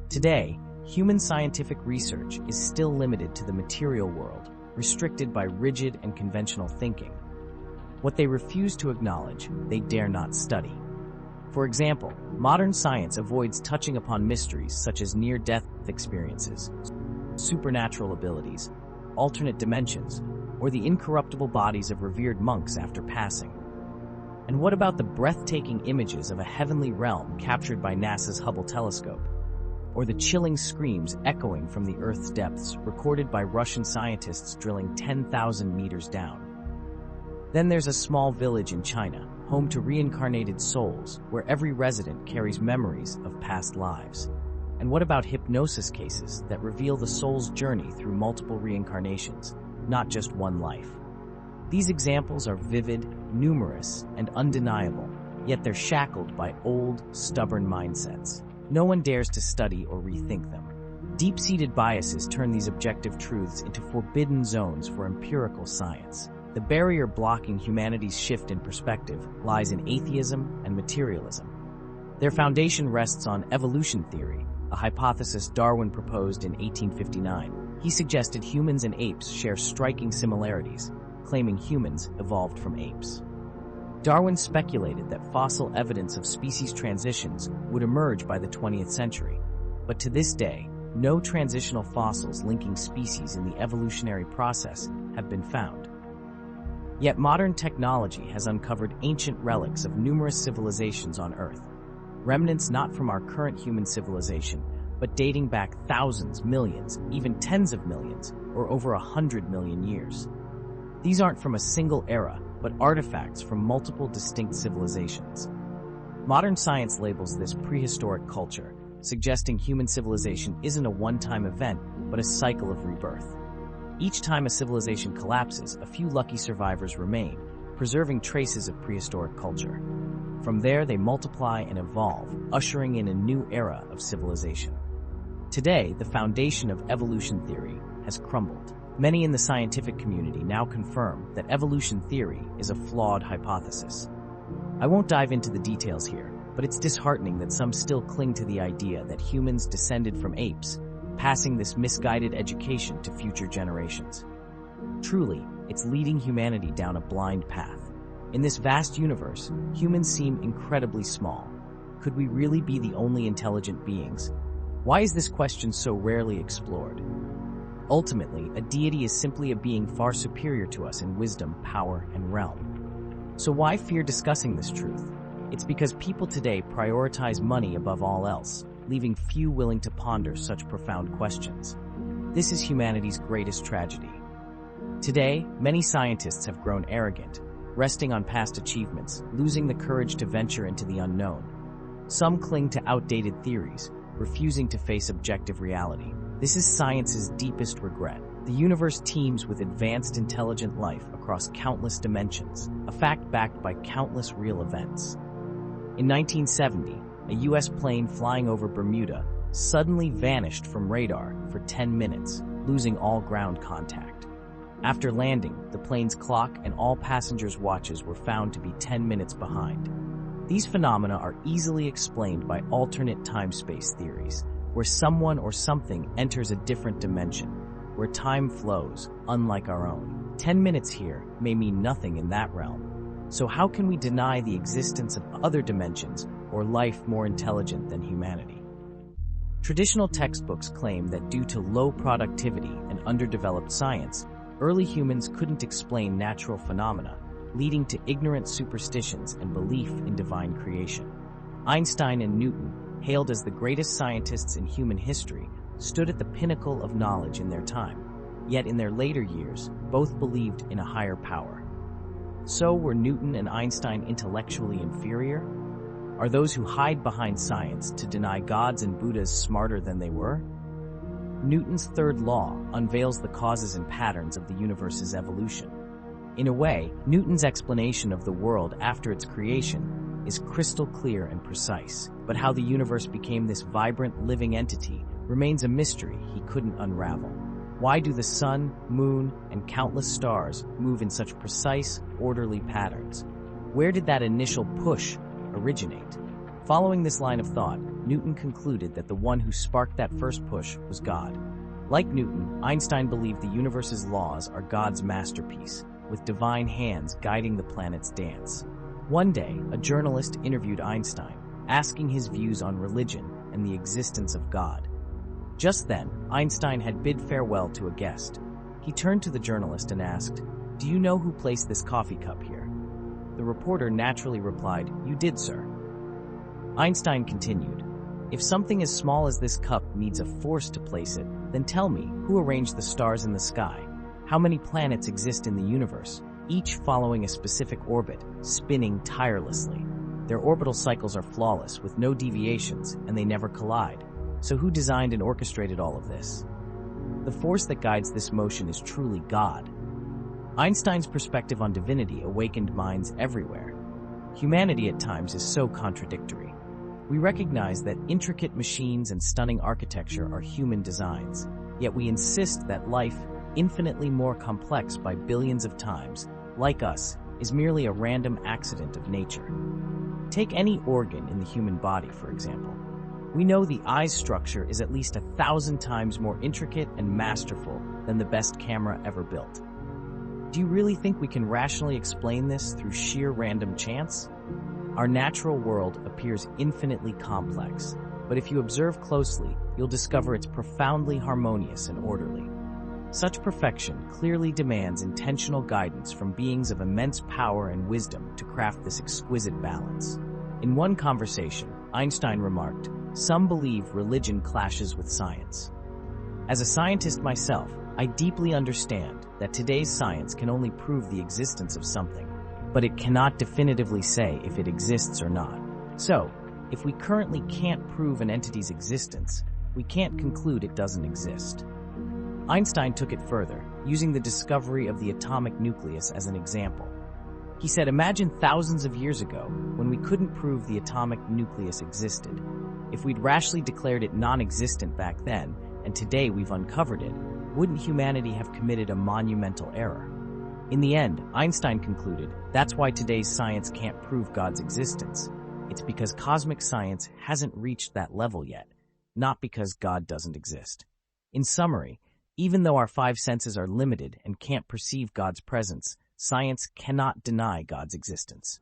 Today, human scientific research is still limited to the material world, restricted by rigid and conventional thinking. What they refuse to acknowledge, they dare not study. For example, modern science avoids touching upon mysteries such as near-death experiences, supernatural abilities, alternate dimensions, or the incorruptible bodies of revered monks after passing. And what about the breathtaking images of a heavenly realm captured by NASA's Hubble telescope? Or the chilling screams echoing from the Earth's depths recorded by Russian scientists drilling 10,000 meters down? Then there's a small village in China, home to reincarnated souls, where every resident carries memories of past lives. And what about hypnosis cases that reveal the soul's journey through multiple reincarnations, not just one life? These examples are vivid, numerous, and undeniable, yet they're shackled by old, stubborn mindsets. No one dares to study or rethink them. Deep-seated biases turn these objective truths into forbidden zones for empirical science. The barrier blocking humanity's shift in perspective lies in atheism and materialism. Their foundation rests on evolution theory, a hypothesis Darwin proposed in 1859. He suggested humans and apes share striking similarities, claiming humans evolved from apes. Darwin speculated that fossil evidence of species transitions would emerge by the 20th century, but to this day, no transitional fossils linking species in the evolutionary process have been found. Yet modern technology has uncovered ancient relics of numerous civilizations on Earth, remnants not from our current human civilization, but dating back thousands, millions, even tens of millions, or over 100 million years. These aren't from a single era, but artifacts from multiple distinct civilizations. Modern science labels this prehistoric culture, suggesting human civilization isn't a one-time event, but a cycle of rebirth. Each time a civilization collapses, a few lucky survivors remain, preserving traces of prehistoric culture. From there, they multiply and evolve, ushering in a new era of civilization. Today, the foundation of evolution theory has crumbled. Many in the scientific community now confirm that evolution theory is a flawed hypothesis. I won't dive into the details here, but it's disheartening that some still cling to the idea that humans descended from apes, passing this misguided education to future generations. Truly, it's leading humanity down a blind path. In this vast universe, humans seem incredibly small. Could we really be the only intelligent beings? Why is this question so rarely explored? Ultimately, a deity is simply a being far superior to us in wisdom, power, and realm. So why fear discussing this truth? It's because people today prioritize money above all else, leaving few willing to ponder such profound questions. This is humanity's greatest tragedy. Today, many scientists have grown arrogant, resting on past achievements, losing the courage to venture into the unknown. Some cling to outdated theories, refusing to face objective reality. This is science's deepest regret. The universe teems with advanced intelligent life across countless dimensions, a fact backed by countless real events. In 1970, a U.S. plane flying over Bermuda suddenly vanished from radar for 10 minutes, losing all ground contact. After landing, the plane's clock and all passengers' watches were found to be 10 minutes behind. These phenomena are easily explained by alternate time-space theories, where someone or something enters a different dimension, where time flows, unlike our own. 10 minutes here may mean nothing in that realm. So how can we deny the existence of other dimensions or life more intelligent than humanity? Traditional textbooks claim that due to low productivity and underdeveloped science, early humans couldn't explain natural phenomena, leading to ignorant superstitions and belief in divine creation. Einstein and Newton, hailed as the greatest scientists in human history, stood at the pinnacle of knowledge in their time. Yet in their later years, both believed in a higher power. So were Newton and Einstein intellectually inferior? Are those who hide behind science to deny gods and Buddhas smarter than they were? Newton's third law unveils the causes and patterns of the universe's evolution. In a way, Newton's explanation of the world after its creation is crystal clear and precise, but how the universe became this vibrant, living entity remains a mystery he couldn't unravel. Why do the sun, moon, and countless stars move in such precise, orderly patterns? Where did that initial push originate? Following this line of thought, Newton concluded that the one who sparked that first push was God. Like Newton, Einstein believed the universe's laws are God's masterpiece, with divine hands guiding the planet's dance. One day, a journalist interviewed Einstein, asking his views on religion and the existence of God. Just then, Einstein had bid farewell to a guest. He turned to the journalist and asked, "Do you know who placed this coffee cup here?" The reporter naturally replied, "You did, sir." Einstein continued, "If something as small as this cup needs a force to place it, then tell me, who arranged the stars in the sky? How many planets exist in the universe, each following a specific orbit, spinning tirelessly? Their orbital cycles are flawless, with no deviations, and they never collide. So who designed and orchestrated all of this? The force that guides this motion is truly God." Einstein's perspective on divinity awakened minds everywhere. Humanity at times is so contradictory. We recognize that intricate machines and stunning architecture are human designs, yet we insist that life, infinitely more complex by billions of times, like us, is merely a random accident of nature. Take any organ in the human body, for example. We know the eye's structure is at least 1,000 times more intricate and masterful than the best camera ever built. Do you really think we can rationally explain this through sheer random chance? Our natural world appears infinitely complex, but if you observe closely, you'll discover it's profoundly harmonious and orderly. Such perfection clearly demands intentional guidance from beings of immense power and wisdom to craft this exquisite balance. In one conversation, Einstein remarked, "Some believe religion clashes with science." As a scientist myself, I deeply understand that today's science can only prove the existence of something, but it cannot definitively say if it exists or not. So, if we currently can't prove an entity's existence, we can't conclude it doesn't exist. Einstein took it further, using the discovery of the atomic nucleus as an example. He said, "Imagine thousands of years ago, when we couldn't prove the atomic nucleus existed. If we'd rashly declared it non-existent back then, and today we've uncovered it, wouldn't humanity have committed a monumental error?" In the end, Einstein concluded, that's why today's science can't prove God's existence. It's because cosmic science hasn't reached that level yet, not because God doesn't exist. In summary, even though our five senses are limited and can't perceive God's presence, science cannot deny God's existence.